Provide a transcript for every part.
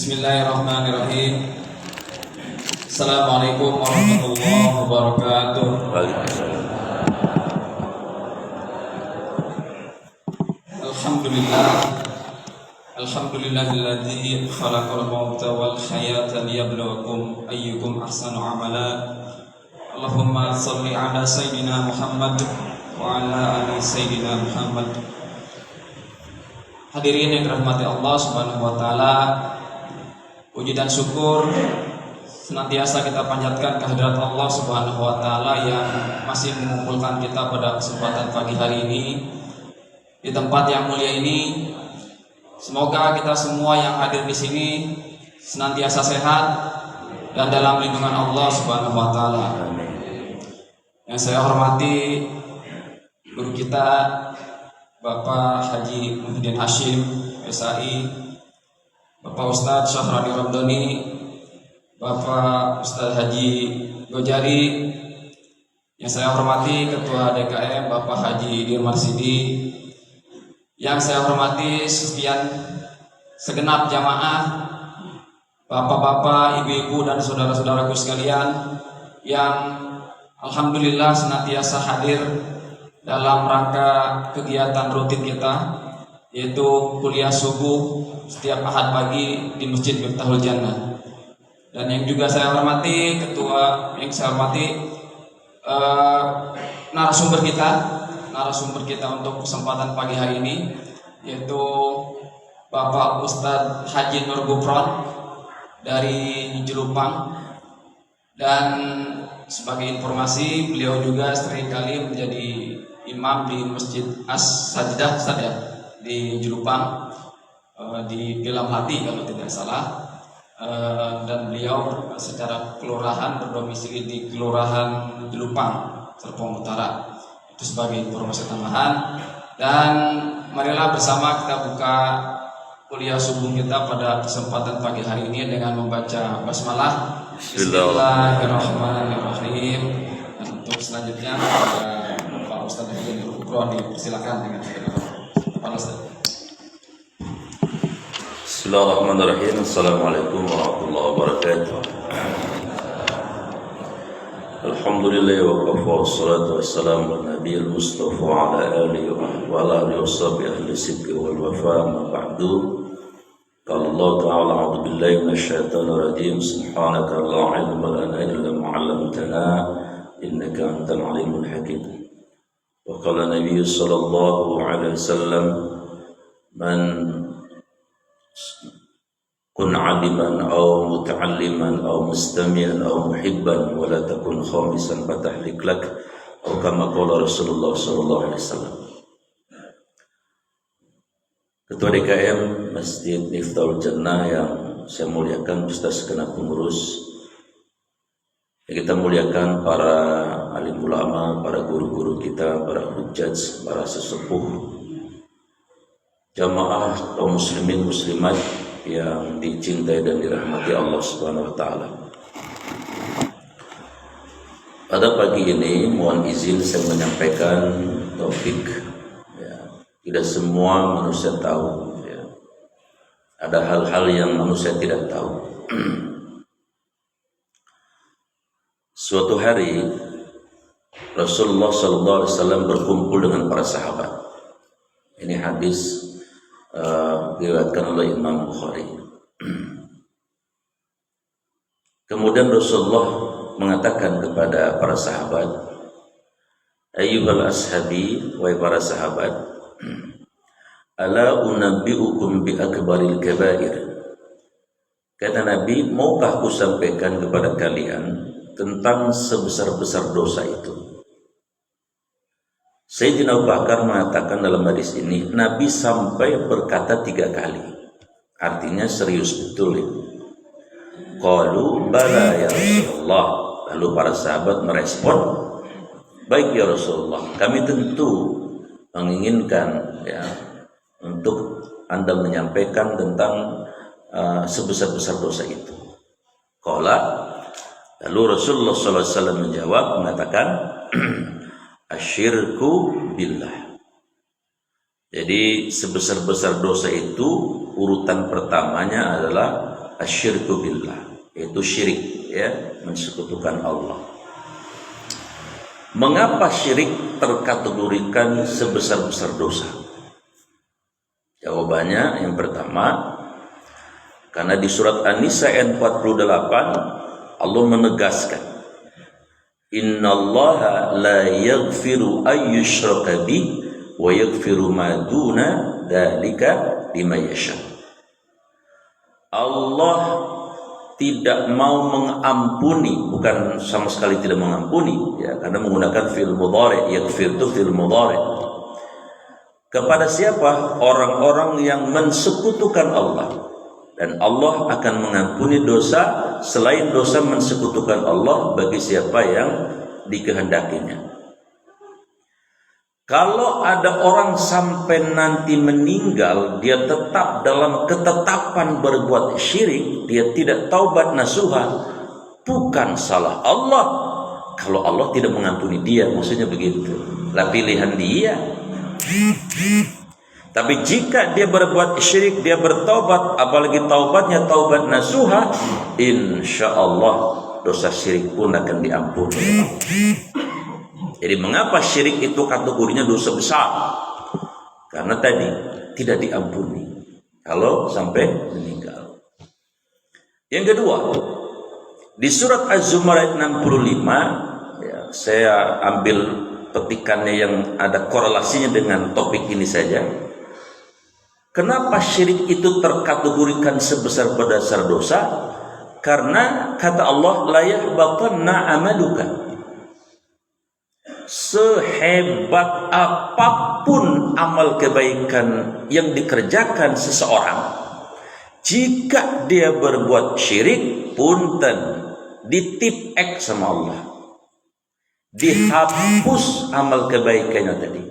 Bismillahirrahmanirrahim. Assalamualaikum warahmatullahi wabarakatuh. Alhamdulillah. Alhamdulillahilladzi khalaqal mauta wal hayata liyabluwakum ayyukum ahsanu amala. Allahumma shalli ala sayyidina Muhammad wa ala ali sayyidina Muhammad. Hadirin yang dirahmati Allah Subhanahu wa taala, puji dan syukur senantiasa kita panjatkan kehadirat Allah Subhanahu wa taala yang masih mengumpulkan kita pada kesempatan pagi hari ini di tempat yang mulia ini. Semoga kita semua yang hadir di sini senantiasa sehat dan dalam lindungan Allah Subhanahu wa taala. Yang saya hormati guru kita Bapak Haji Muhyiddin Hashim SAI, Bapak Ustadz Syahrani Ramdhani, Bapak Ustadz Haji Gojari, yang saya hormati Ketua DKM Bapak Haji Dir Marsidi, yang saya hormati segenap jamaah, bapak-bapak, ibu-ibu dan saudara-saudaraku sekalian yang alhamdulillah senantiasa hadir dalam rangka kegiatan rutin kita, yaitu kuliah subuh setiap Ahad pagi di Masjid Miftahul Jannah. Dan yang juga saya hormati narasumber kita untuk kesempatan pagi hari ini, yaitu Bapak Ustadz Haji Nur Gufron dari Jelupang. Dan sebagai informasi, beliau juga seringkali menjadi imam di Masjid As-Sajdah di Jelupang, di Pilam Hati kalau tidak salah. Dan beliau secara kelurahan berdomisili di Kelurahan Jelupang, Serpong Utara. Itu sebagai informasi tambahan. Dan marilah bersama kita buka kuliah subuh kita pada kesempatan pagi hari ini dengan membaca basmalah. Bismillahirrahmanirrahim. Dan untuk selanjutnya Pak Ustadz Haji Nur Gufron dipersilakan dengan Pak Ustadz. Bismillahirrahmanirrahim. Assalamualaikum warahmatullahi wabarakatuh. Alhamdulillah wa kafa wassalatu wassalamu ala nabiyil mustafa wa ala alihi wa alihi washabihi ahli sidqi wal wafa ma ba'du. Qala Allah ta'ala a'udzu billahi minasyaitonir rajim. Subhanaka la ilma lana illa ma 'allamtana innaka antal alimul hakim. Wa qala Nabi sallallahu alaihi wasallam, man kun 'aliman aw muta'alliman aw mustami'an aw muhibban wa la takun khamisan fatahlik lak, atau kama qala Rasulullah sallallahu alaihi wasallam. Ketua DKM Masjid Miftahul Jannah yang saya muliakan, Ustaz segenap pengurus, yang kita muliakan para alim ulama, para guru-guru kita, para hujjaj, para sesepuh, jamaah kaum muslimin muslimat yang dicintai dan dirahmati Allah Subhanahu wa taala. Pada pagi ini mohon izin saya menyampaikan topik. Tidak semua manusia tahu, ya. Ada hal-hal yang manusia tidak tahu. Suatu hari Rasulullah SAW berkumpul dengan para sahabat. Ini hadis diriwayatkan oleh Imam Bukhari. Kemudian Rasulullah mengatakan kepada para sahabat, ayyuhal ashabi, wahai para sahabat, ala unabbi'ukum bi akbaril kabair. Kata Nabi, maukah aku sampaikan kepada kalian tentang sebesar-besar dosa itu? Sayyidina Abu Bakar mengatakan dalam hadis ini, Nabi sampai berkata 3 kali. Artinya serius betul ya. Qalu bala ya Rasulullah. Lalu para sahabat merespon, baik ya Rasulullah, kami tentu menginginkan ya untuk Anda menyampaikan tentang sebesar-besar dosa itu. Lalu Rasulullah SAW menjawab mengatakan asyirku billah. Jadi sebesar-besar dosa itu urutan pertamanya adalah asyirku billah, yaitu syirik, ya, mensekutukan Allah. Mengapa syirik terkategorikan sebesar-besar dosa? Jawabannya yang pertama, karena di surat An-Nisa ayat 48 Allah menegaskan, innallaha la yaghfiru ayyushraka bih wa yaghfiru ma duna dzalika liman yasha. Allah tidak mau mengampuni, bukan sama sekali tidak mengampuni, ya, karena menggunakan fi'il mudhari', yaghfir itu fi'il mudhari'. Kepada siapa? Orang-orang yang mensekutukan Allah, dan Allah akan mengampuni dosa selain dosa mensekutukan Allah bagi siapa yang dikehendakinya. Kalau ada orang sampai nanti meninggal, dia tetap dalam ketetapan berbuat syirik, dia tidak taubat nasuha, bukan salah Allah kalau Allah tidak mengampuni dia, maksudnya begitu. Lah pilihan dia. Tapi jika dia berbuat syirik, dia bertaubat, apalagi taubatnya taubat nasuha, insya Allah dosa syirik pun akan diampuni. Jadi mengapa syirik itu kategorinya dosa besar? Karena tadi tidak diampuni kalau sampai meninggal. Yang kedua, di surat Az-Zumar ayat 65, ya, saya ambil petikannya yang ada korelasinya dengan topik ini saja. Kenapa syirik itu terkategorikan sebesar-besar dosa? Karena kata Allah, la yahbatanna amaluka. Sehebat apapun amal kebaikan yang dikerjakan seseorang, jika dia berbuat syirik, punten, ditip X sama Allah, dihapus amal kebaikannya tadi.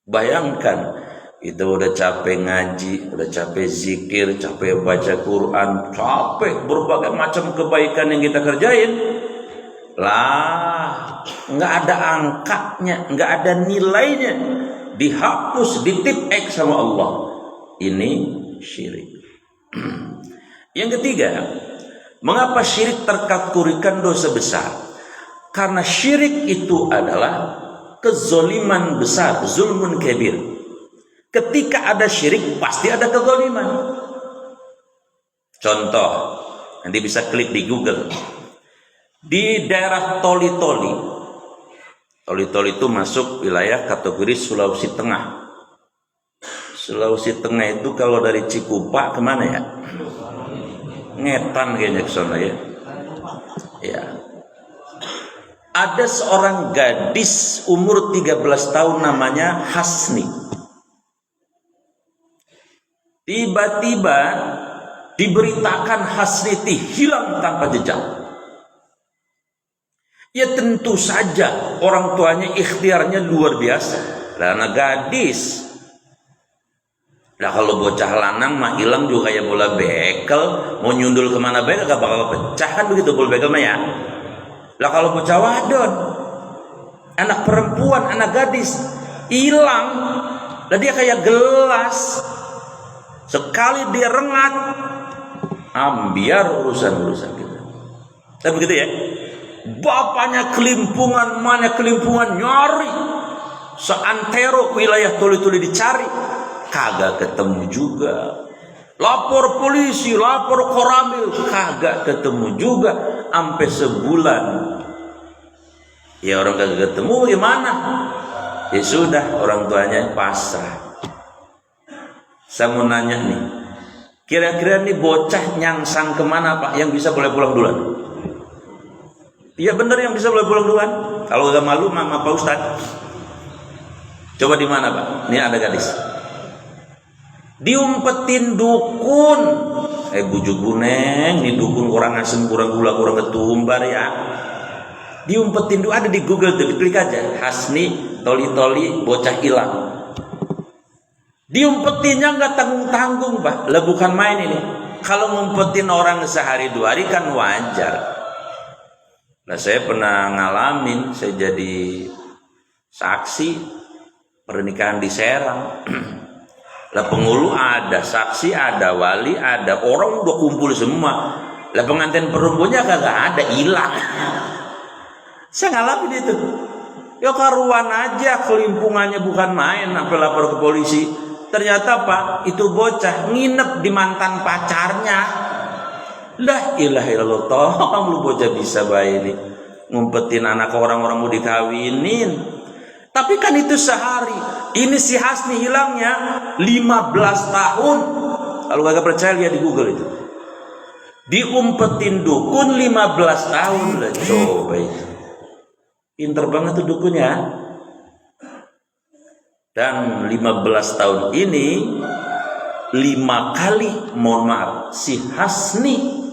Bayangkan, itu udah capek ngaji, udah capek zikir, capek baca Quran, capek berbagai macam kebaikan yang kita kerjain, lah nggak ada angkanya, nggak ada nilainya, dihapus, ditip X sama Allah. Ini syirik. Yang ketiga, mengapa syirik terkategorikan dosa besar? Karena syirik itu adalah kezoliman besar, zulmun kabir. Ketika ada syirik pasti ada kezoliman. Contoh, nanti bisa klik di Google. Di daerah Toli-Toli itu masuk wilayah kategori Sulawesi Tengah. Sulawesi Tengah itu kalau dari Cikupa kemana ya? Ngetan kayaknya ke sana ya. Ya. Ada seorang gadis umur 13 tahun namanya Hasni. Tiba-tiba diberitakan Hasni hilang tanpa jejak. Ya tentu saja orang tuanya ikhtiarnya luar biasa. Lah anak gadis. Lah kalau bocah lanang mah hilang juga kayak bola bekel, mau nyundul kemana baik gak bakal pecah kan begitu bola bekel mah ya. Lah kalau bocah wadon, anak perempuan, anak gadis hilang, lah dia kayak gelas. Sekali dia rengat, ambiar urusan kita. Kan begitu ya? Bapaknya kelimpungan, mana kelimpungan nyari. Seantero wilayah Toli-Toli dicari, kagak ketemu juga. Lapor polisi, lapor koramil, kagak ketemu juga. Sampai sebulan. Ya orang kagak ketemu gimana? Ya sudah, orang tuanya pasrah. Saya mau nanya nih, kira-kira nih bocah nyangsang kemana Pak yang bisa boleh pulang duluan? Iya benar yang bisa boleh pulang duluan. Kalau gak malu sama Pak Ustadz. Coba di mana Pak? Ini ada gadis. Diumpetin dukun. Bujuk buneng, ini dukun kurang asem, kurang gula, kurang ketumbar ya. Diumpetin dukun, ada di Google tuh, klik aja. Hasni, Toli-Toli, bocah hilang. Diumpetinnya nggak tanggung-tanggung Pak. Lah bukan main ini. Kalau ngumpetin orang sehari 2 hari kan wajar. Nah saya pernah ngalamin, saya jadi saksi pernikahan di Serang. Lah penghulu ada, saksi ada, wali ada, orang udah kumpul semua. Lah pengantin perempuannya kagak ada, hilang. Saya ngalamin itu. Ya karuan aja, kelimpungannya bukan main, sampai lapor ke polisi. Ternyata Pak, itu bocah nginep di mantan pacarnya. Lah ilaha illallah, tolong lu bocah bisa bayi ini ngumpetin anak orang-orang mau dikawinin. Tapi kan itu sehari. Ini si Hasni hilangnya 15 tahun. Kalau kagak percaya lihat di Google itu. Diumpetin dukun 15 tahun lah, coba itu. Pinter banget tuh dukunnya. Dan 15 tahun ini 5 kali, mohon maaf, si Hasni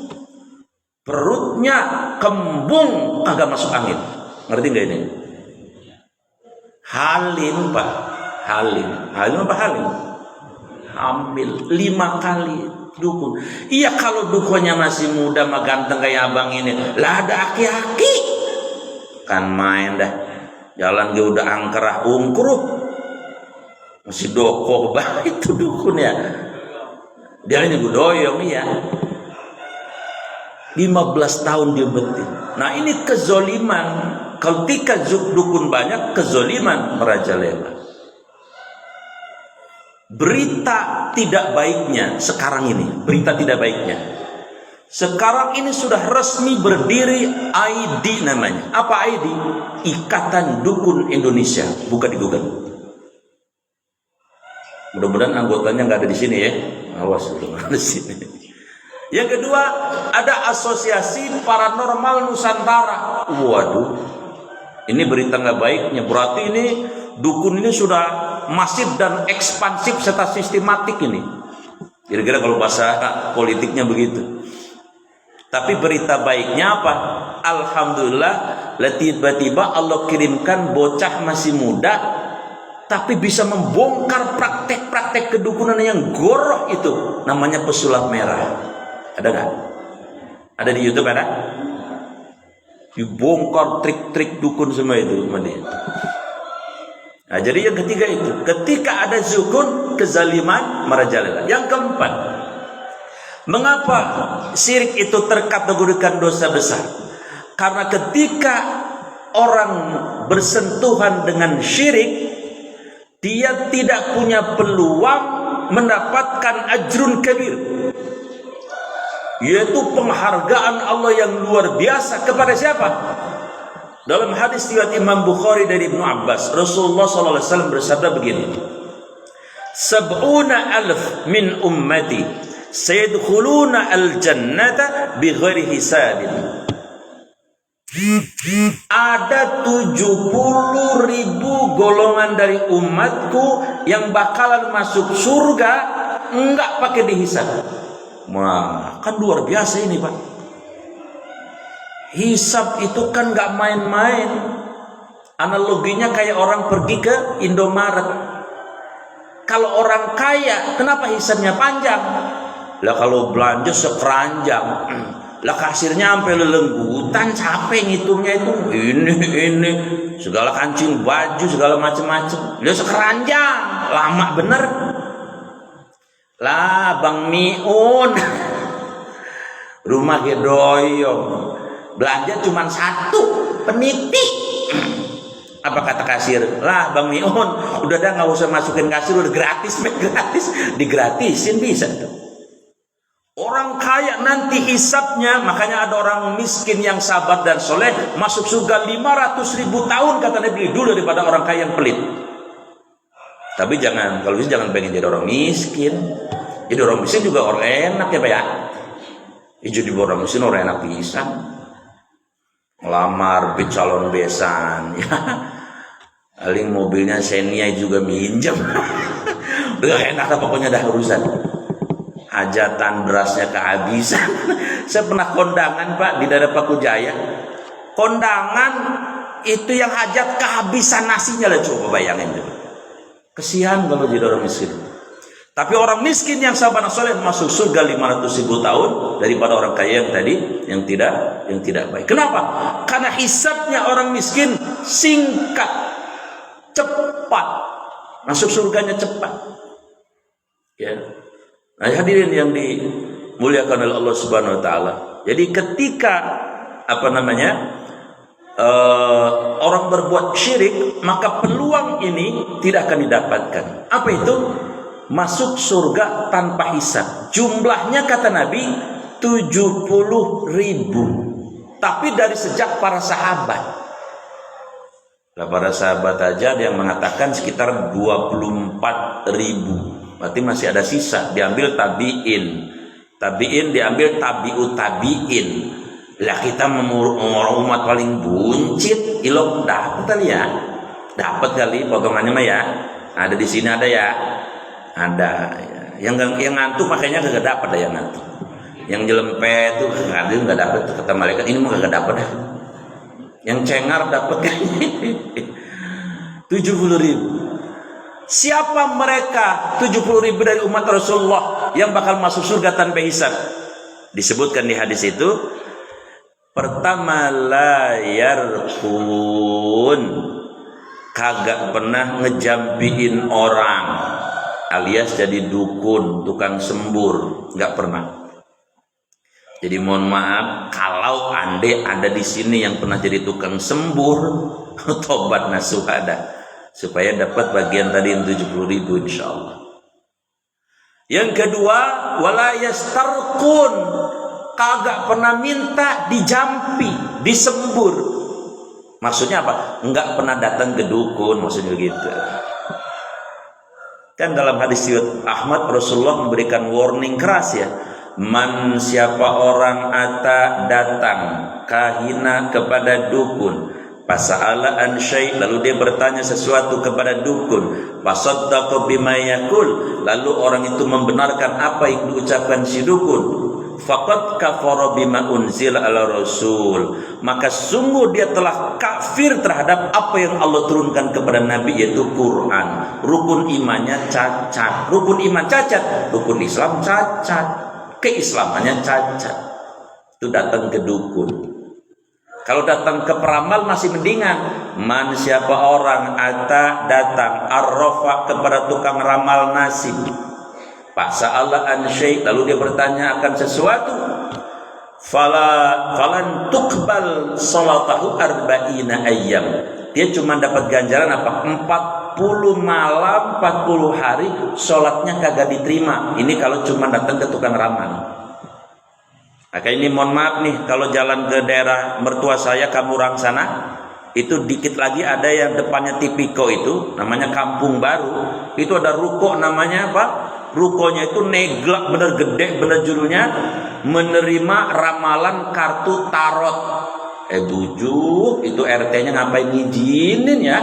perutnya kembung kagak masuk angin. Ngerti nggak ini? Halim Pak, halim apa halim? Hamil 5 kali dukun. Iya kalau dukunnya masih muda mah ganteng kayak abang ini, lah ada aki-aki kan main dah. Jalan dia udah angkerah ungkruh, masih doko banget itu dukun ya. Dia ini budoyong ya. 15 tahun dia betin. Nah ini kezoliman. Ketika dukun banyak, kezoliman merajalela. Berita tidak baiknya sekarang ini, berita tidak baiknya. Sekarang ini sudah resmi berdiri ID namanya. Apa ID? Ikatan Dukun Indonesia. Buka di Google. Mudah-mudahan anggotanya nggak ada di sini ya. Awas udah nggak ada di sini. Yang kedua, ada Asosiasi Paranormal Nusantara. Waduh, ini berita nggak baiknya. Berarti ini dukun ini sudah masif dan ekspansif serta sistematik ini. Kira-kira kalau bahasa politiknya begitu. Tapi berita baiknya apa? Alhamdulillah, tiba-tiba Allah kirimkan bocah masih muda, tapi bisa membongkar praktek-praktek kedukunan yang goroh itu. Namanya pesulap merah. Ada nggak? Ada di YouTube ada? Dibongkar trik-trik dukun semua itu sama dia. Nah, jadi yang ketiga itu, ketika ada zukun, kezaliman merajalela. Yang keempat, mengapa syirik itu terkategorikan dosa besar? Karena ketika orang bersentuhan dengan syirik, dia tidak punya peluang mendapatkan ajrun kabir, yaitu penghargaan Allah yang luar biasa. Kepada siapa? Dalam hadis riwayat Imam Bukhari dari Ibnu Abbas, Rasulullah SAW bersabda begini: 70,000 min ummati sayadkhuluna al-jannata bighairi hisabin. Ada 70.000 golongan dari umatku yang bakalan masuk surga enggak pakai dihisab. Wah, kan luar biasa ini Pak. Hisab itu kan gak main-main. Analoginya kayak orang pergi ke Indomaret. Kalau orang kaya, kenapa hisabnya panjang? Lah kalau belanja sekeranjang, lah kasirnya sampai lelenggutan, capek ngitungnya itu. Ini segala kancing baju, segala macam-macam. Lah sekeranjang, lama bener. Lah Bang Miun, rumah gedoyong, belanja cuma 1 peniti. Apa kata kasir? Lah Bang Miun, udah dah nggak usah masukin kasir, udah gratis, gratis, digratisin bisa tuh. Orang kaya nanti hisabnya, makanya ada orang miskin yang sabar dan soleh masuk surga 500.000 tahun kata Nabi dulu daripada orang kaya yang pelit. Tapi jangan, kalau bisa jangan pengen jadi orang miskin. Jadi orang miskin juga orang enak ya Pak ya. Jadi orang miskin orang enak pisan. Ngelamar calon besan ya. Paling mobilnya Xenia juga minjem. Udah enak lah pokoknya dah urusan. Hajatan berasnya kehabisan. Saya pernah kondangan Pak di daerah Paku Jaya. Kondangan itu yang hajat kehabisan nasinya lah, coba bayangin tuh. Kesian kalau jadi orang miskin. Tapi orang miskin yang sabar dan soleh masuk surga 500.000 tahun daripada orang kaya yang tadi yang tidak baik. Kenapa? Karena hisabnya orang miskin singkat, cepat, masuk surganya cepat. Ya. Nah, hadirin yang dimuliakan oleh Allah Subhanahu wa taala. Jadi ketika orang berbuat syirik, maka peluang ini tidak akan didapatkan. Apa itu? Masuk surga tanpa hisab. Jumlahnya kata Nabi 70.000. Tapi dari sejak para sahabat. Nah, para sahabat aja ada yang mengatakan sekitar 24.000. Berarti masih ada sisa. Diambil tabi'in. Tabi'in diambil tabi'ut tabi'in. Lah kita orang umat paling buncit. Ilok dapat kali ya. Dapat kali potongannya mah ya. Ada di sini ada ya. Ada ya. Yang ngantuk makanya kagak dapat ada yang ngantuk. Yang jelempet tuh nggak dapat kata malaikat, ini mah kagak dapat dah. Yang cengar dapat kan 70.000. Siapa mereka 70.000 dari umat Rasulullah yang bakal masuk surga tanpa hisab? Disebutkan di hadis itu, pertama la yarqun, kagak pernah ngejampiin orang, alias jadi dukun, tukang sembur, nggak pernah. Jadi mohon maaf kalau ande ada di sini yang pernah jadi tukang sembur, tobat nasuh ada supaya dapat bagian tadi yang 70.000 insyaallah. Yang kedua, wala yastarqun, kagak pernah minta dijampi, disembur. Maksudnya apa? Enggak pernah datang ke dukun, maksudnya begitu. Kan dalam hadis riwayat Ahmad, Rasulullah memberikan warning keras ya. Man, siapa orang ata datang kahina kepada dukun, fasa'ala an syai', lalu dia bertanya sesuatu kepada dukun, fasaddaqa bima yaqul, lalu orang itu membenarkan apa yang diucapkan si dukun, faqad kafara bima unzila ala rasul, maka sungguh dia telah kafir terhadap apa yang Allah turunkan kepada Nabi, yaitu Quran. Rukun imannya cacat. Rukun iman cacat, rukun Islam cacat, keislamannya cacat. Itu datang ke dukun. Kalau datang ke peramal masih mendingan. Man, siapa orang ata datang arrafa kepada tukang ramal nasib, fasa'ala an syai', lalu dia bertanya akan sesuatu, falan tuqbal salatahu arba'ina ayyam, dia cuma dapat ganjaran apa? 40 malam 40 hari sholatnya kagak diterima. Ini kalau cuma datang ke tukang ramal. Maka ini mohon maaf nih, kalau jalan ke daerah mertua saya Kamurang sana, itu dikit lagi ada yang depannya Tipiko itu, namanya Kampung Baru. Itu ada ruko namanya apa? Rukonya itu neglak bener gede, bener judulnya, menerima ramalan kartu tarot. Bujuk, itu RT-nya ngapain ngizinin ya?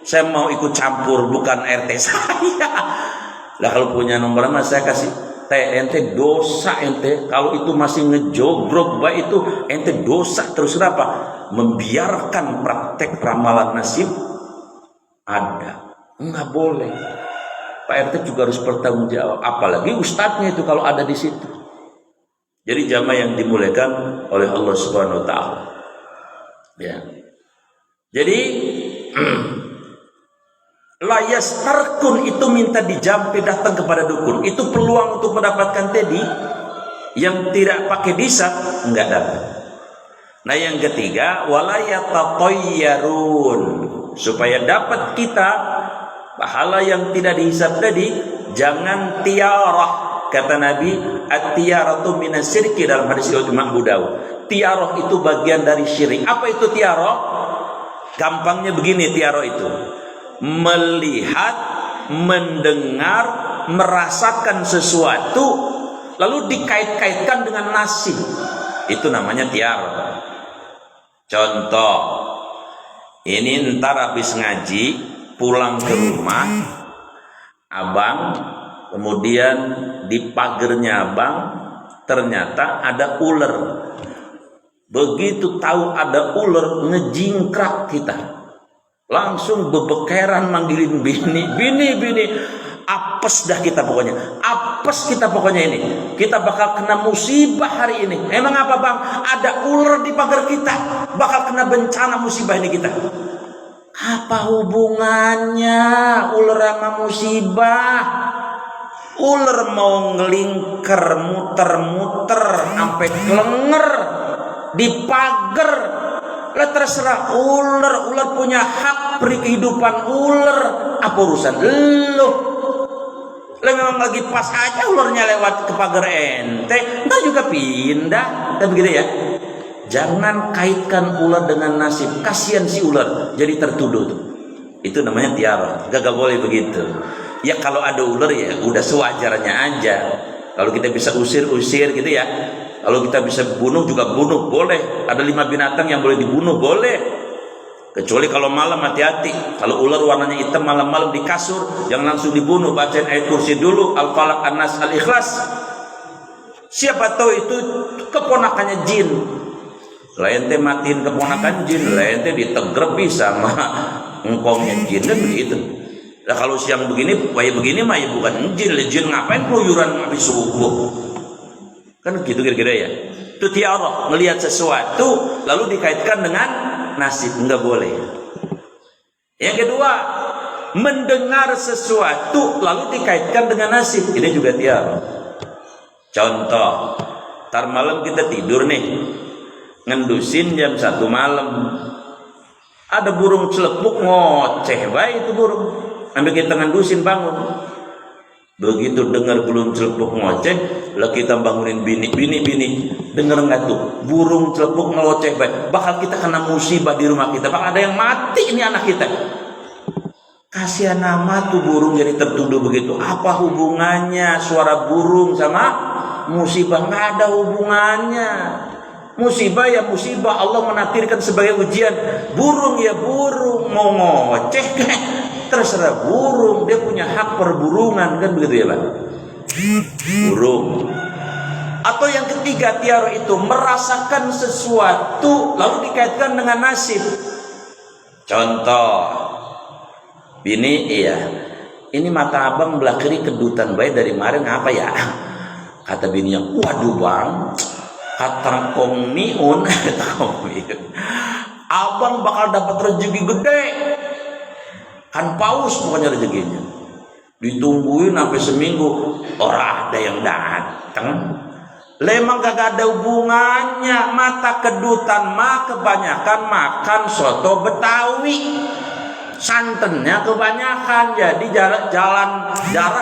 Saya mau ikut campur, bukan RT saya. Lah kalau punya nomor mas saya kasih. Ente dosa ente kalau itu masih ngejogrok baik itu ente dosa terus. Kenapa? Membiarkan praktek ramalan nasib ada, nggak boleh. Pak RT juga harus bertanggung jawab, apalagi ustadznya itu kalau ada di situ. Jadi jamaah yang dimuliakan oleh Allah Subhanahu wa taala. Ya. Jadi layas tarkun itu minta dijampi datang kepada dukun. Itu peluang untuk mendapatkan tadi yang tidak pakai hisab enggak dapat. Nah, yang ketiga walayatatayyarun, supaya dapat kita pahala yang tidak dihisab tadi, jangan tiarah. Kata Nabi, at-tiyaratu minas syirki, dalam hadis riwayat Imam Abu Dawud. Tiarah itu bagian dari syirik. Apa itu tiarah? Gampangnya begini, tiarah itu melihat, mendengar, merasakan sesuatu lalu dikait-kaitkan dengan nasib. Itu namanya tiarah. Contoh, ini ntar habis ngaji pulang ke rumah abang, kemudian di pagernya abang ternyata ada ular. Begitu tahu ada ular, ngejingkrak kita, langsung bebekeran manggilin bini, apes dah kita pokoknya, apes kita pokoknya, ini kita bakal kena musibah hari ini. Emang apa bang? Ada ular di pagar kita, bakal kena bencana musibah ini kita. Apa hubungannya ular sama musibah? Ular mau ngelingker muter-muter sampai kelenger di pagar, lah terserah ular punya hak beri kehidupan ular. Apa urusan lu? Lah memang lagi pas aja ularnya lewat ke pagar ente, entar juga pindah. Kan begitu ya. Jangan kaitkan ular dengan nasib. Kasihan si ular jadi tertuduh tuh. Itu namanya tiara. Gak boleh begitu. Ya kalau ada ular ya udah sewajarnya aja. Kalau kita bisa usir gitu ya. Kalau kita bisa bunuh juga bunuh, boleh. Ada 5 binatang yang boleh dibunuh, boleh. Kecuali kalau malam, hati-hati. Kalau ular warnanya hitam malam-malam di kasur, jangan langsung dibunuh. Bacain ayat kursi dulu, Al-Falaq, An-Nas, Al-Ikhlas. Siapa tahu itu keponakannya jin. Lain teh matiin keponakan jin, lain teh ditegrep sama engkongnya jin, dan begitu. Nah kalau siang begini, kayak begini mah ya bukan jin ngapain keluyuran habis subuh? Kan gitu kira-kira ya. Itu tiara, melihat sesuatu lalu dikaitkan dengan nasib, enggak boleh. Yang kedua, mendengar sesuatu lalu dikaitkan dengan nasib, ini juga tiara. Contoh, tar malam kita tidur nih, ngendusin jam 1 malam, ada burung celepuk ngoceh baik itu burung. Ambil kita ngendusin bangun. Begitu dengar burung celepuk ngoceh, lah kita bangunin bini. Dengar nggak tuh? Burung celepuk ngoceh baik. Bakal kita kena musibah di rumah kita. Bakal ada yang mati ini anak kita. Kasihan nama tuh burung jadi tertuduh begitu. Apa hubungannya suara burung sama musibah? Nggak ada hubungannya. Musibah ya musibah, Allah menakdirkan sebagai ujian. Burung ya burung, mau ngoceh terserah burung, dia punya hak perburungan, kan begitu ya Pak? Burung. Atau yang ketiga tiara itu merasakan sesuatu lalu dikaitkan dengan nasib. Contoh, bini, iya, ini mata abang belah kiri kedutan baik dari kemarin apa ya? Kata bininya, waduh bang, kata komiun, abang bakal dapat rezeki gede. Kan paus pokoknya rezekinya. Ditungguin sampai seminggu, orang ada yang datang. Lemang kagak ada hubungannya. Mata kedutan mah kebanyakan makan soto Betawi. Santannya kebanyakan, jadi jarak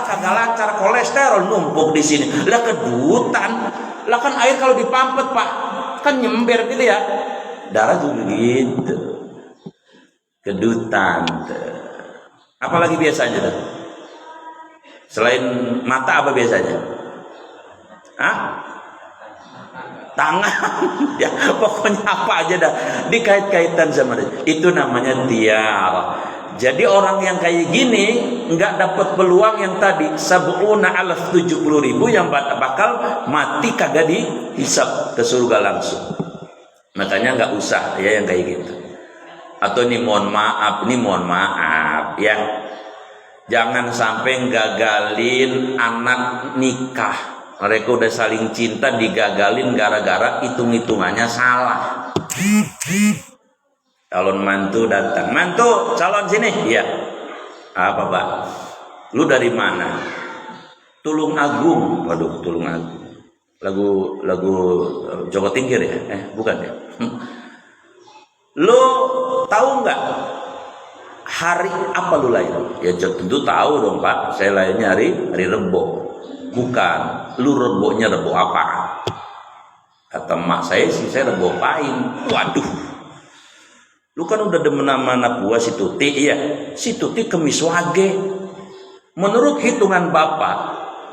kagak lancar, kolesterol numpuk di sini. Lah kedutan, lah kan air kalau dipampet Pak, kan nyember gitu ya. Darah juga gitu. Kedutan. Apalagi biasanya tuh? Selain mata apa biasanya? Tangan. Ya pokoknya apa aja dah dikait-kaitan sama dia. Itu namanya tiara. Jadi orang yang kayak gini nggak dapat peluang yang tadi 70.000 yang bakal mati kagak dihisab ke surga langsung. Makanya nggak usah ya yang kayak gitu. Atau ini mohon maaf ya, jangan sampai gagalin anak nikah. Mereka udah saling cinta digagalin gara-gara hitung-hitungannya salah. Calon mantu datang, mantu calon sini, iya. Apa Pak? Lu dari mana? Tulung Agung. Waduh, Tulung Agung. Lagu Joko Tingkir ya? Bukan ya? Lu tahu nggak hari apa lu lahir? Ya tentu tahu dong Pak. Saya lahirnya hari Rebo. Bukan. Lu Rebonya Rebo apa? Kata emak saya sih, saya Rebo Paing. Waduh. Lu kan udah demen sama anak gua si Tuti, iya. Si Tuti Kemis Wage. Menurut hitungan Bapak,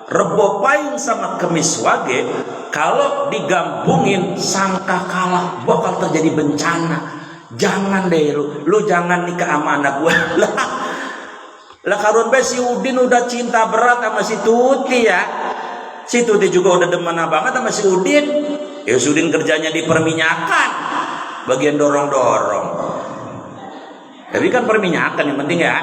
Rebo Paing sama Kemis Wage kalau digabungin sangka kalah bakal terjadi bencana. Jangan deh lu jangan nikah sama anak gue. Lah karun be si Udin udah cinta berat sama si Tuti ya. Si Tuti juga udah demen banget sama si Udin. Ya si Udin kerjanya di perminyakan, bagian dorong-dorong. Tapi kan perminyakan yang penting ya.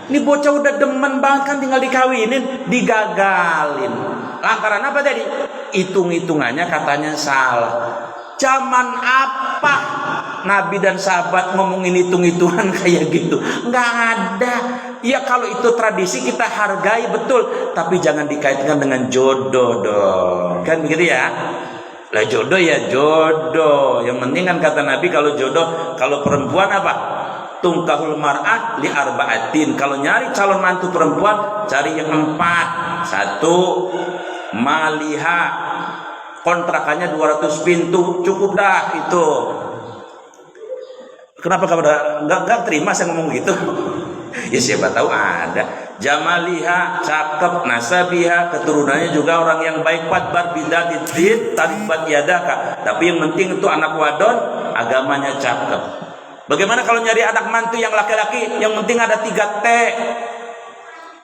Ini bocah udah demen banget kan, tinggal dikawinin, digagalin. Lantaran apa tadi? Hitung-hitungannya katanya salah. Zaman apa Nabi dan sahabat ngomongin hitung-hitungan kayak gitu? Nggak ada. Ya kalau itu tradisi kita hargai betul, tapi jangan dikaitkan dengan jodoh dong. Kan begitu ya? Lah jodoh ya jodoh. Yang penting kan kata Nabi kalau jodoh, kalau perempuan apa? Tungkahul mar'at li arba'atin. Kalau nyari calon mantu perempuan, cari yang 4. 1, maliha. Kontrakannya 200 pintu, cukup dah itu. Kenapa kamu nggak terima saya ngomong gitu? Ya siapa tahu ada. Jamaliha, cakep, nasabiha, keturunannya juga orang yang baik, fatbar bidatid taribat yadaka. Tapi yang penting itu anak wadon, agamanya cakep. Bagaimana kalau nyari anak mantu yang laki-laki? Yang penting ada 3 T.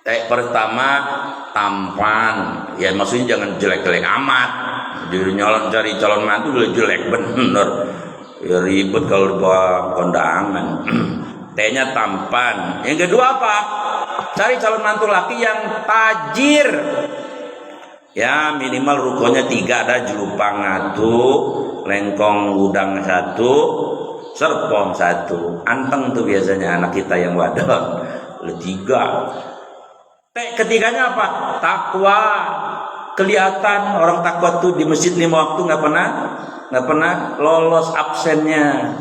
T pertama, tampan. Ya maksudnya jangan jelek-jelek amat. Jadi nyolong cari calon mantu udah jelek bener. Ya ribet kalau dibawa kondangan. T-nya tampan. Yang kedua apa? Cari calon mantu laki yang tajir. Ya minimal rukonya 3, ada jelupang 1, lengkong udang 1, serpong 1. Anteng tuh biasanya anak kita yang wadon. 3. T ketiganya apa? Takwa. Kelihatan orang takwa tuh di masjid 5 waktu nggak pernah lolos absennya.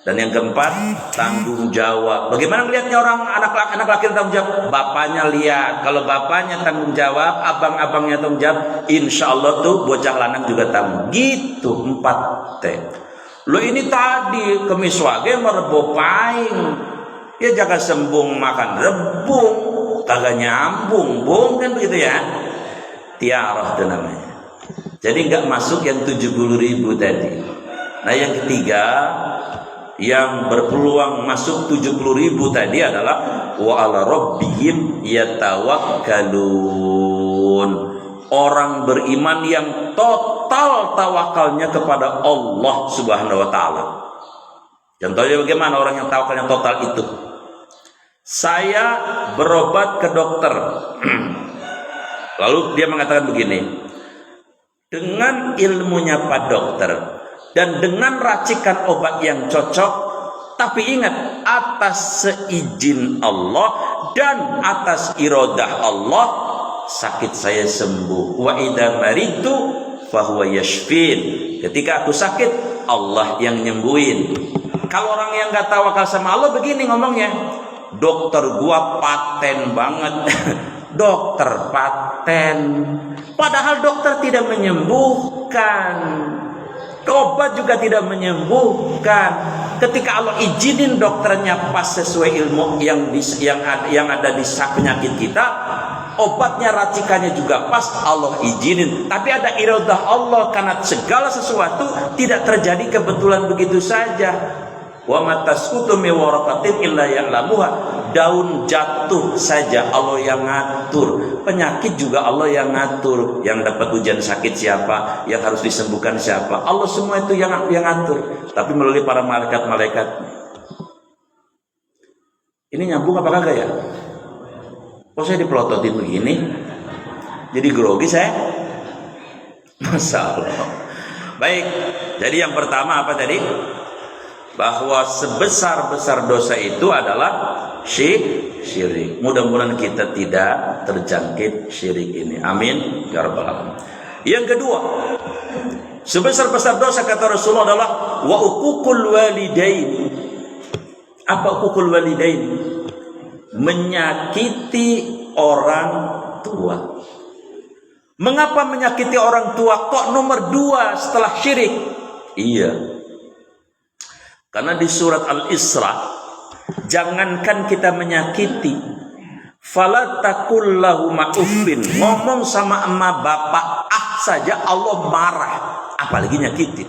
Dan yang keempat, tanggung jawab. Bagaimana melihatnya orang anak laki tanggung jawab? Bapaknya lihat. Kalau bapaknya tanggung jawab, abang-abangnya tanggung jawab, insya Allah tuh bocah lanang juga tanggung. Gitu 4 T. Lo ini tadi kemis wage merebo paing. Ya jaga sembung makan rebung, kagak nyambung, bung kan begitu ya? Tiarah itu namanya. Jadi nggak masuk yang 70.000 tadi. Nah yang ketiga yang berpeluang masuk 70.000 tadi adalah wa ala rabbihim yatawakkalun. Orang beriman yang total tawakalnya kepada Allah Subhanahu wa taala. Contohnya bagaimana orang yang tawakalnya total itu? Saya berobat ke dokter. Lalu dia mengatakan begini, dengan ilmunya Pak Dokter dan dengan racikan obat yang cocok, tapi ingat atas seizin Allah dan atas iradah Allah, sakit saya sembuh. Wa idza maritu fahuwa yashfin. Ketika aku sakit, Allah yang nyembuhin. Kalau orang yang nggak tawakal sama Allah begini ngomongnya, dokter gua paten banget. Dokter paten, padahal dokter tidak menyembuhkan, obat juga tidak menyembuhkan. Ketika Allah izinin dokternya pas sesuai ilmu yang ada di penyakit kita, obatnya racikannya juga pas, Allah izinin. Tapi ada iradah Allah, karena segala sesuatu tidak terjadi kebetulan begitu saja. Wa matasqutu min waraqatin illa ya'lamuha. Daun jatuh saja Allah yang ngatur. Penyakit juga Allah yang ngatur. Yang dapat ujian sakit siapa, yang harus disembuhkan siapa, Allah semua itu yang ngatur. Tapi melalui para malaikat-malaikat. Ini nyambung apa kagak ya? Kok saya dipelototin begini? Jadi grogi saya? Masya Allah. Baik, jadi yang pertama apa tadi? Bahwa sebesar-besar dosa itu adalah syirik. Mudah-mudahan kita tidak terjangkit syirik ini. Amin ya rabbal alamin. Yang kedua, sebesar-besar dosa kata Rasulullah adalah wa uququl walidain. Apa uququl walidain? Menyakiti orang tua. Mengapa menyakiti orang tua kok nomor 2 setelah syirik? Iya. Karena di surat Al-Isra, jangankan kita menyakiti, fala taqul lahuma uffin, ngomong sama emak bapak saja Allah marah, apalagi nyakitin.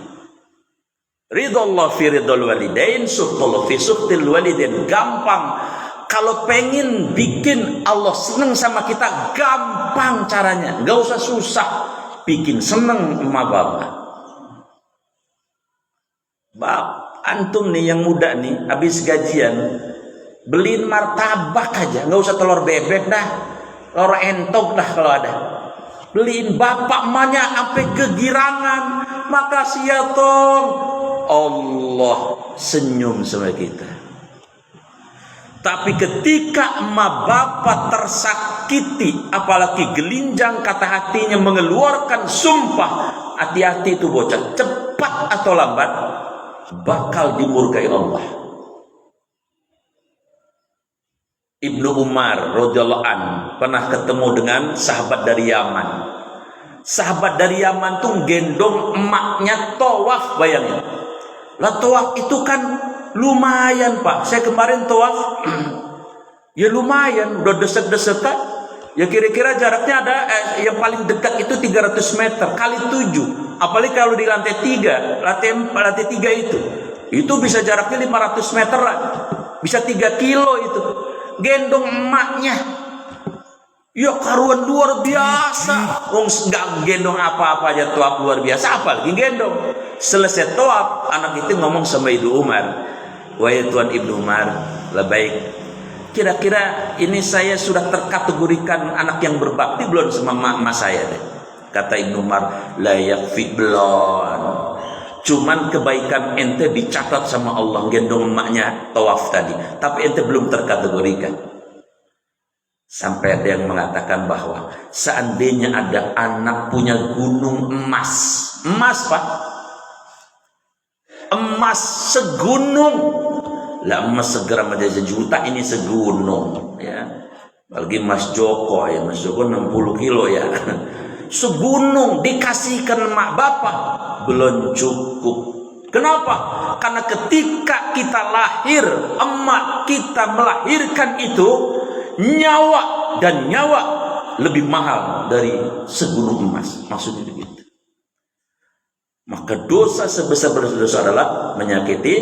Ridallah fi ridal walidain, suhtullah fi suhtil walidain. Gampang. Kalau pengen bikin Allah seneng sama kita, gampang caranya, nggak usah susah. Bikin seneng emak bapak. Antum nih yang muda nih, habis gajian beliin martabak aja, nggak usah telur bebek dah, telur entok dah kalau ada. Beliin bapak emaknya sampai kegirangan. Makasih ya Tom, Allah senyum sama kita. Tapi ketika emak bapak tersakiti, apalagi gelinjang kata hatinya mengeluarkan sumpah, hati-hati itu bocah, cepat atau lambat bakal dimurkai Allah. Ibnu Umar radhiyallahu an pernah ketemu dengan sahabat dari Yaman. Sahabat dari Yaman tuh gendong emaknya tawaf, bayangin. Lah tawaf itu kan lumayan, Pak. Saya kemarin tawaf ya lumayan, udah desek-desekan. Ya kira-kira jaraknya ada yang paling dekat itu 300 meter kali 7. Apalagi kalau di lantai 3, lantai 3 itu bisa jaraknya 500 meteran. Bisa 3 kilo itu. Gendong emaknya, ya karuan luar biasa. Nggak gendong apa-apa aja tawaf luar biasa, apalagi gendong. Selesai tawaf, anak itu ngomong sama Ibnu Umar, wahai Tuan Ibnu Umar, baik. Kira-kira ini saya sudah terkategorikan anak yang berbakti belum sama emak saya deh. Kata Ibnu Umar, la yakfi belum. Cuman kebaikan ente dicatat sama Allah gendong emaknya tawaf tadi, tapi ente belum terkategorikan. Sampai ada yang mengatakan bahwa seandainya ada anak punya gunung emas, Pak, emas segunung, lah emas segram aja sejuta, ini segunung, ya. Apalagi Mas Joko, ya Mas Joko 60 kilo ya. Segunung dikasihkan emak bapak belum cukup. Kenapa? Karena ketika kita lahir, emak kita melahirkan itu, nyawa dan nyawa lebih mahal dari segunung emas. Maksudnya begitu. Maka dosa sebesar dosa adalah menyakiti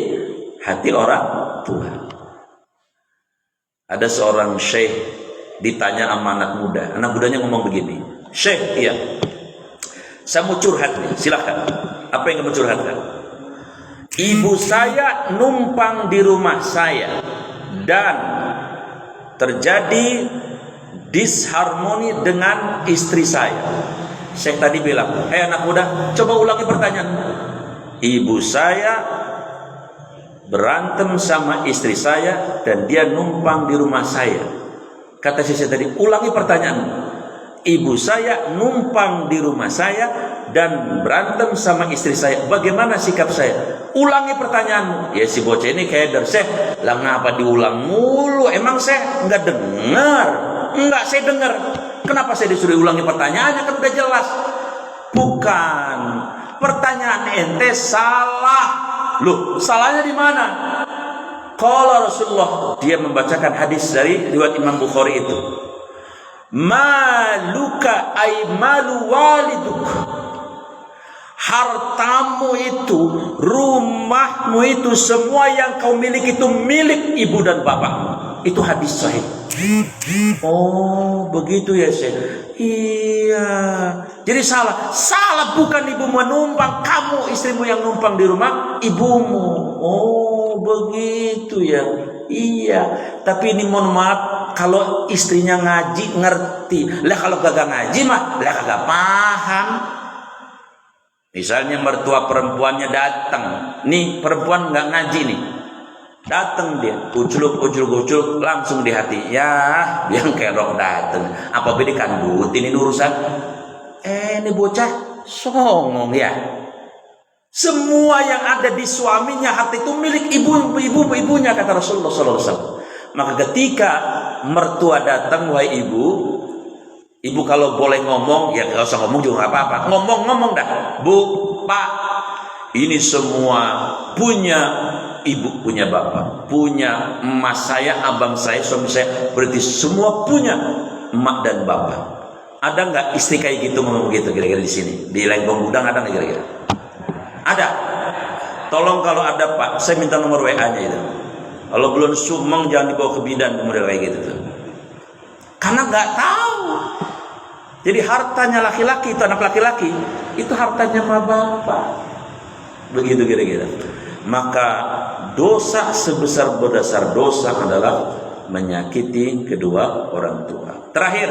hati orang tua. Ada seorang syekh ditanya sama anak muda. Anak mudanya ngomong begini, Syekh, iya, saya mau curhat nih, silahkan. Apa yang kamu curhatkan? Ibu saya numpang di rumah saya dan terjadi disharmoni dengan istri saya. Syekh tadi bilang, anak muda, coba ulangi pertanyaan. Ibu saya berantem sama istri saya dan dia numpang di rumah saya. Kata Syekh tadi, ulangi pertanyaan. Ibu saya numpang di rumah saya dan berantem sama istri saya. Bagaimana sikap saya? Ulangi pertanyaanmu. Ya si bocah ini kayak dari Syekh, lah ngapa diulang mulu? Emang saya nggak dengar? Enggak, saya dengar. Kenapa saya disuruh ulangi pertanyaannya? Kan udah jelas. Bukan. Pertanyaan ente salah. Loh, salahnya di mana? Qala Rasulullah, dia membacakan hadis dari riwayat Imam Bukhari itu. Maluka ay malu waliduk. Hartamu itu, rumahmu itu, semua yang kau miliki itu milik ibu dan bapakmu. Itu hadis sahih. Oh, begitu ya Syekh. Iya. Jadi salah bukan ibu menumpang, kamu istrimu yang numpang di rumah ibumu. Oh, begitu ya. Iya. Tapi ini mohon maaf, kalau istrinya ngaji ngerti. Lah kalau kagak ngaji mah lah kagak paham. Misalnya mertua perempuannya datang, nih perempuan nggak ngaji nih, datang dia, uculuk langsung di hati, ya yang kerok datang, apa beda kandut ini urusan, ini bocah songong ya. Semua yang ada di suaminya harta itu milik ibunya, kata Rasulullah SAW. Maka ketika mertua datang, wahai ibu kalau boleh ngomong, ya kalau usah ngomong juga nggak apa-apa. Ngomong dah, Bu, Pak, ini semua punya ibu, punya bapak, punya emas saya, abang saya, suami saya. Berarti semua punya emak dan bapak. Ada nggak istri kayak gitu ngomong gitu kira-kira di sini? Di Lengkong Gudang ada nggak kira-kira? Ada. Tolong kalau ada Pak, saya minta nomor WA-nya itu. Kalau belum sumeng jangan dibawa ke bidan kemudian kayak gitu tuh. Karena nggak tahu. Jadi hartanya laki-laki itu, anak laki-laki itu hartanya sama bapak. Begitu kira-kira. Maka dosa sebesar berdasar dosa adalah menyakiti kedua orang tua. Terakhir,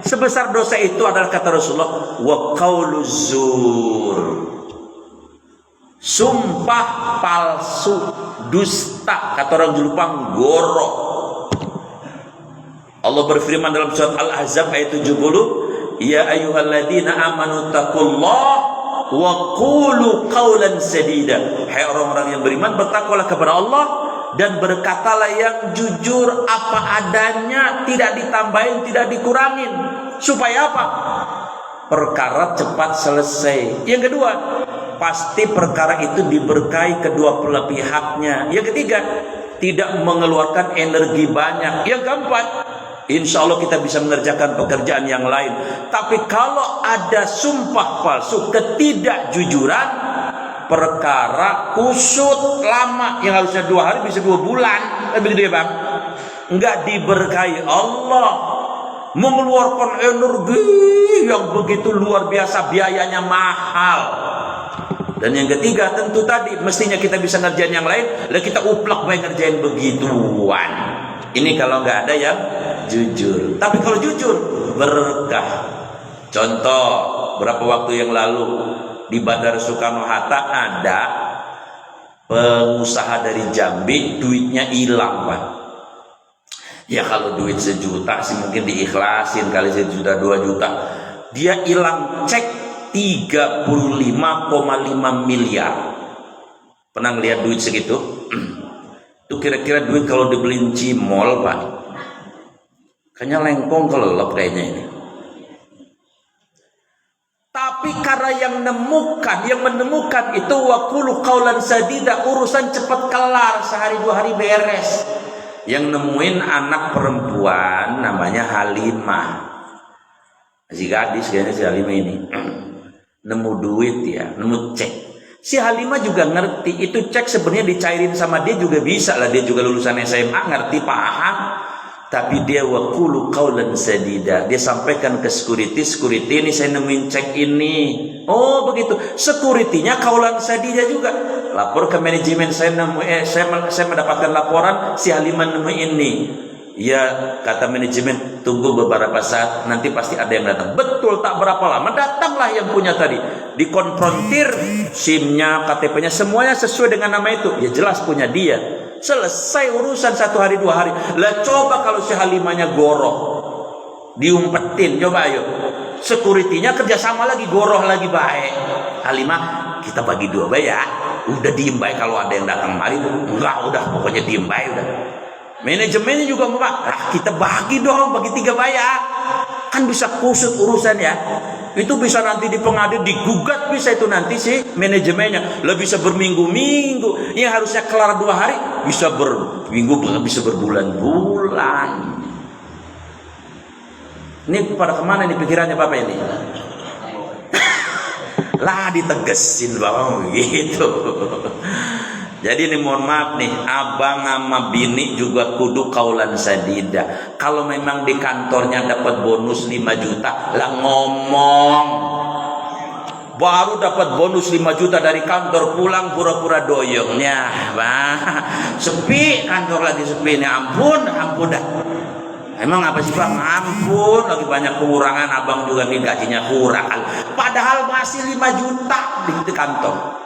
sebesar dosa itu adalah kata Rasulullah, wa qauluz zur. sumpah palsu, dusta, kata orang Jepang goroh. Allah berfirman dalam surat Al-Ahzab ayat 70, ya ayyuhalladzina amanu taqullaha wa qulu qawlan sadida. Hai orang-orang yang beriman, bertakwalah kepada Allah dan berkatalah yang jujur apa adanya, tidak ditambahin, tidak dikurangin. Supaya apa? Perkara cepat selesai. Yang kedua, pasti perkara itu diberkahi kedua belah pihaknya. Yang ketiga, tidak mengeluarkan energi banyak. Yang keempat, insya Allah kita bisa mengerjakan pekerjaan yang lain. Tapi kalau ada sumpah palsu, ketidakjujuran, perkara kusut lama, yang harusnya 2 hari bisa 2 bulan. Begitu ya bang? Enggak diberkahi Allah, mengeluarkan energi yang begitu luar biasa, biayanya mahal. Dan yang ketiga tentu tadi, mestinya kita bisa ngerjain yang lain, lah kita uplak baik ngerjain begituan. Ini kalau nggak ada yang jujur. Tapi kalau jujur, berkah. Contoh, berapa waktu yang lalu di Bandara Soekarno-Hatta ada pengusaha dari Jambi, duitnya hilang Pak. Ya kalau duit 1 juta sih mungkin diikhlasin, kali 1 juta 2 juta. Dia hilang cek 35,5 miliar. Pernah ngeliat duit segitu? Itu kira-kira duit kalau dibeliin cimol Pak, kayaknya lengkong kelelep kayaknya ini. Tapi karena yang menemukan itu waqulu qaulan sadida, urusan cepat kelar, sehari 2 hari beres. Yang nemuin anak perempuan namanya Halimah, masih gadis kayaknya si Halimah ini. Nemu duit ya, nemu cek. Si Halimah juga ngerti itu cek sebenarnya dicairin sama dia juga bisa lah, dia juga lulusan SMA, ngerti, paham. Tapi dia waqulu qaulan sadida, dia sampaikan ke security ini saya nemuin cek ini. Oh begitu, security-nya qaulan sadida juga. Lapor ke manajemen, saya mendapatkan laporan si Halimah nemu ini. Ya kata manajemen, tunggu beberapa saat, nanti pasti ada yang datang. Betul, tak berapa lama datanglah yang punya tadi. Dikonfrontir, SIM-nya, KTP-nya, semuanya sesuai dengan nama itu. Ya jelas punya dia. Selesai urusan 1 hari 2 hari. Lah coba kalau si Halimahnya goroh, diumpetin, coba ayo. Security-nya kerjasama lagi, goroh lagi baik. Halimah, kita bagi 2 baik ya. Udah diem baik kalau ada yang datang mari. Enggak, udah pokoknya diem baik udah. Manajemennya juga Pak, kita bagi dong, bagi 3 bayar. Kan bisa kusut urusan ya. Itu bisa nanti di pengadilan digugat, bisa itu nanti sih manajemennya. Lah bisa berminggu-minggu. Yang harusnya kelar 2 hari bisa berminggu, bisa berbulan-bulan. Ini pada kemana nih pikirannya Bapak ini? Lah ditegesin Bapak begitu. Jadi ini mohon maaf nih, abang sama bini juga kudu qaulan sadida. Kalau memang di kantornya dapat bonus 5 juta, lah ngomong. Baru dapat bonus 5 juta dari kantor, pulang pura-pura doyongnya. Sepi kantor lagi, sepi nih, ampun dah. Emang apa sih Bang? Ampun, lagi banyak kekurangan, abang juga nih gajinya kurang. Padahal masih 5 juta di kantor.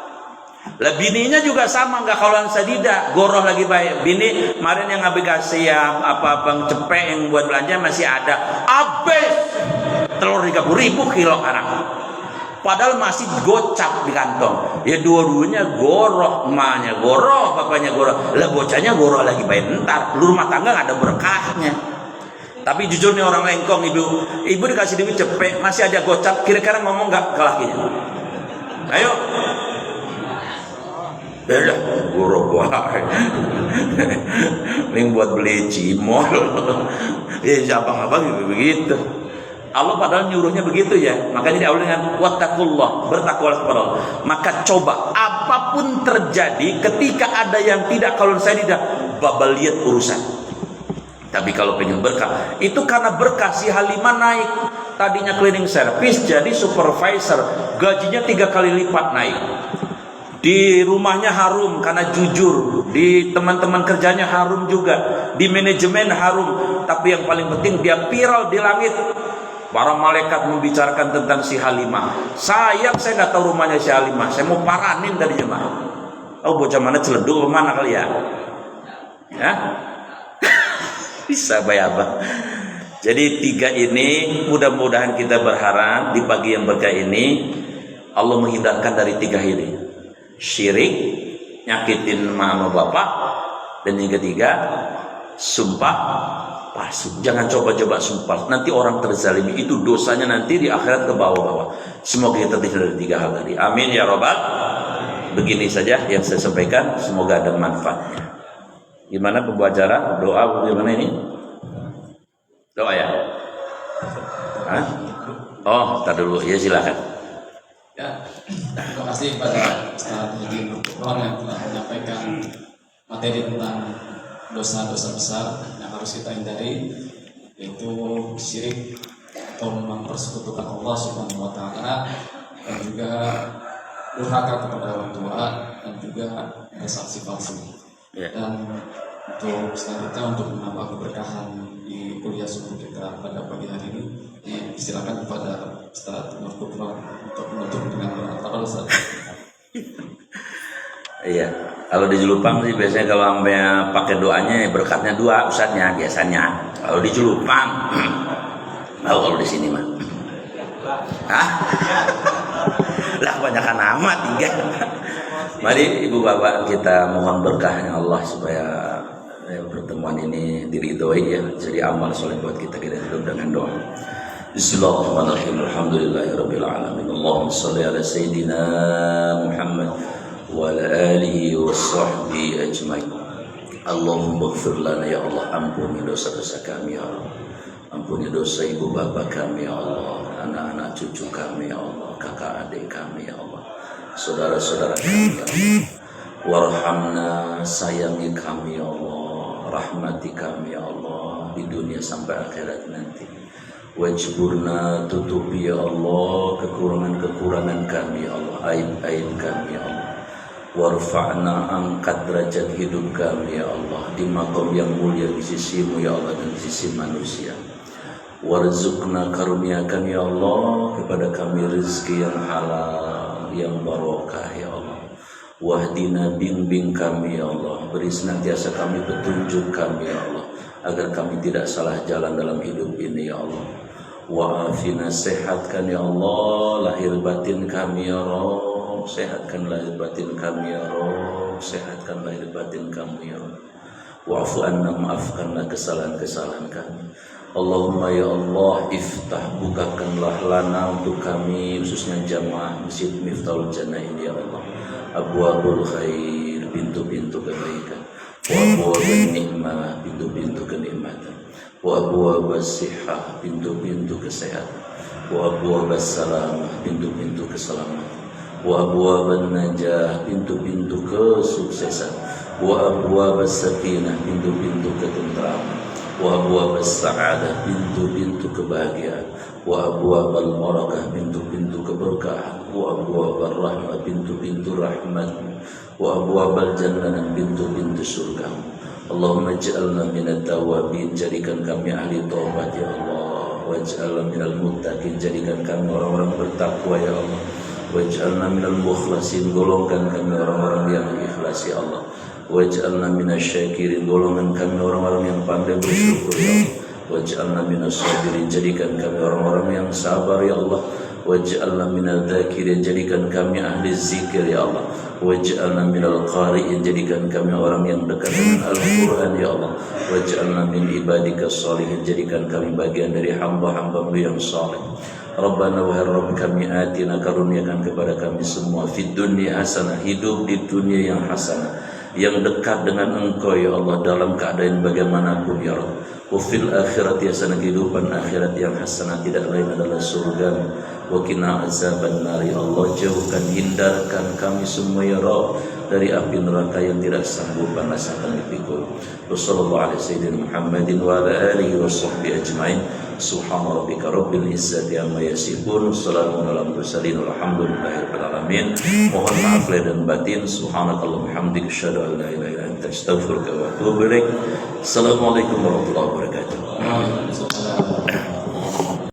Lah bininya juga sama, nggak kaulan sadida, goroh lagi baik. Bini kemarin yang ngabis kasih ya apa bang cepek yang buat belanja masih ada, habis telur 30.000 kilo sekarang. Padahal masih gocap di kantong. Ya dua-duanya goroh, emaknya goroh, bapaknya goroh. Lah bocahnya goroh lagi baik, ntar lu rumah tangga nggak ada berkahnya. Tapi jujur nih orang lengkong, ibu dikasih duit cepek masih aja gocap, kira-kira ngomong nggak ke lakinya? Ayo. Belah, goroh banget. Ini buat beli cimol. Ya abang-abang begitu. Allah padahal nyuruhnya begitu ya. Makanya diawali dengan wattaqullah, bertakwalah kepada Allah. Maka coba apapun terjadi ketika ada yang tidak kalau saya tidak babal lihat urusan. Tapi kalau pengen berkah, itu karena berkah si Halimah naik. Tadinya cleaning service jadi supervisor, gajinya 3 kali lipat naik. Di rumahnya harum karena jujur, di teman-teman kerjanya harum juga, di manajemen harum, tapi yang paling penting dia viral di langit. Para malaikat membicarakan tentang si Halimah. Sayang saya nggak tahu rumahnya si Halimah. Saya mau paranin dari jemaah. Oh, bocah mana celeduk mana kali ya? Ya? Bisa bayar. Jadi 3 ini mudah-mudahan kita berharap di pagi yang berkah ini Allah menghindarkan dari 3 ini. Syirik, nyakitin mama bapak, dan yang ketiga sumpah palsu. Jangan coba-coba sumpah, nanti orang terzalimi, itu dosanya nanti di akhirat ke bawah-bawah. Semoga kita terhindar dari 3 hal tadi. Amin ya robbal. Begini saja yang saya sampaikan, semoga ada manfaatnya. Gimana pembaca doa bagaimana ini? Doa ya? Hah? Oh, tar dulu ya, silakan. Ya, terima kasih kepada Ustaz Haji Nur Kufron yang telah menyampaikan materi tentang dosa-dosa besar yang harus kita hindari, yaitu syirik atau mempersekutukan Allah Subhanahu wa taala, dan juga durhaka kepada orang tua, dan juga bersaksi palsu. Ya. Dan untuk selanjutnya untuk menambah keberkahan di kuliah subuh kita pada pagi hari ini, silakan kepada Ustaz Nur Kufron untuk menutup dengan doa. Apa Ustaz? Iya, kalau di Jelupang sih biasanya kalau sampai pakai doanya berkatnya 2 ustadznya biasanya. Kalau di Jelupang, kalau di sini mah, hah? Lah kebanyakan amat 3. Mari ibu bapak kita mohon berkahnya Allah supaya pertemuan ini diridhoi ya, jadi amal soleh buat kita hidup dengan doa. Bismillahirrahmanirrahim. Alhamdulillahirabbil alamin. Allahumma shalli ala sayidina Muhammad wa ala alihi wa sahbihi ajmain. Allahumma ighfir lana ya Allah, ampuni dosa-dosa kami ya Allah. Ampuni dosa ibu bapak kami ya Allah, anak-anak cucu kami ya Allah, kakak adik kami ya Allah, saudara-saudara kami ya Allah. Warhamna, sayangi kami ya Allah, rahmati kami ya Allah di dunia sampai akhirat nanti. Wajburna, tutupi ya Allah kekurangan-kekurangan kami ya Allah, aib-aib kami ya Allah. Warfa'na, angkat derajat hidup kami ya Allah di maqam yang mulia di sisimu ya Allah dan di sisi manusia. Warzuqna, karuniakan ya Allah kepada kami rezeki yang halal, yang barokah ya Allah. Wahdina, bimbing kami ya Allah, beri senantiasa kami petunjuk kami ya Allah, agar kami tidak salah jalan dalam hidup ini ya Allah. Wa'afina, sehatkan ya Allah lahir batin kami ya Rabb, sehatkan lahir batin kami ya Rabb, sehatkan lahir batin kami ya Rabb. Wa'fu anna, maafkanlah kesalahan-kesalahan kami. Allahumma ya Allah, iftah, bukakanlah lana untuk kami khususnya jamaah Masjid Miftahul Jannah ini ya Allah, abwabul khair, pintu-pintu kebaikan, wa abwabun nikmah, pintu-pintu kenikmatan, wa abwabus sihah, pintu-pintu kesehatan, wa abwabus salamah, pintu-pintu keselamatan, wa abwabun najah, pintu-pintu kesuksesan, wa abwabus sakinah, pintu-pintu ketentraman, wa abwabus sa'adah, pintu-pintu kebahagiaan, wa abwabal barakah, pintu-pintu keberkahan, wa abwabal rahmah, pintu-pintu rahmat, wa abwabal jannah, pintu-pintu surga. Allahumma ij'alna minat tawabin, jadikan kami ahli taubat ya Allah. Waj'alna minal muttaqin, jadikan kami orang-orang bertakwa ya Allah. Waj'alna minal mukhlasin, golongkan kami orang-orang yang ikhlas ya Allah. Waj'alna minasyakirin, golongan kami orang-orang yang pandai bersyukur ya Allah. Waj'alna minas sabirin, jadikan kami orang-orang yang sabar ya Allah. Waj'alna minal dzakirin, jadikan kami ahli zikir ya Allah. Waj'alna minal qari'in, jadikan kami orang yang dekat dengan Al-Quran ya Allah. Waj'alna min ibadikas salihin, jadikan kami bagian dari hamba-hambamu yang saleh. Rabbana wa Rabb kami, atina, karuniakan kepada kami semua fid dunya hasanah, hidup di dunia yang hasanah, yang dekat dengan Engkau ya Allah dalam keadaan bagaimanapun ya Rabb. Wa fil akhirati hasanah, kehidupan akhirat yang hasanah tidak lain adalah surga. Wa qina azaban nar ya Allah, jauhkan, hindarkan kami semua ya Rabb dari api neraka yang tidak sanggup panas akan dipikul. Wassallallahu ala sayyidina Muhammadin wa ala alihi wa sahbihi ajmain. Subhana rabbika rabbil izzati amma yasifun, wassalamun ala mursalin, walhamdulillahirabbil alamin. Mohon maaf lahir dan batin. Subhanakallahumma hamdika, asyhadu an la ilaha illa anta, astaghfiruka wa atubu ilaik. Assalamualaikum warahmatullahi wabarakatuh.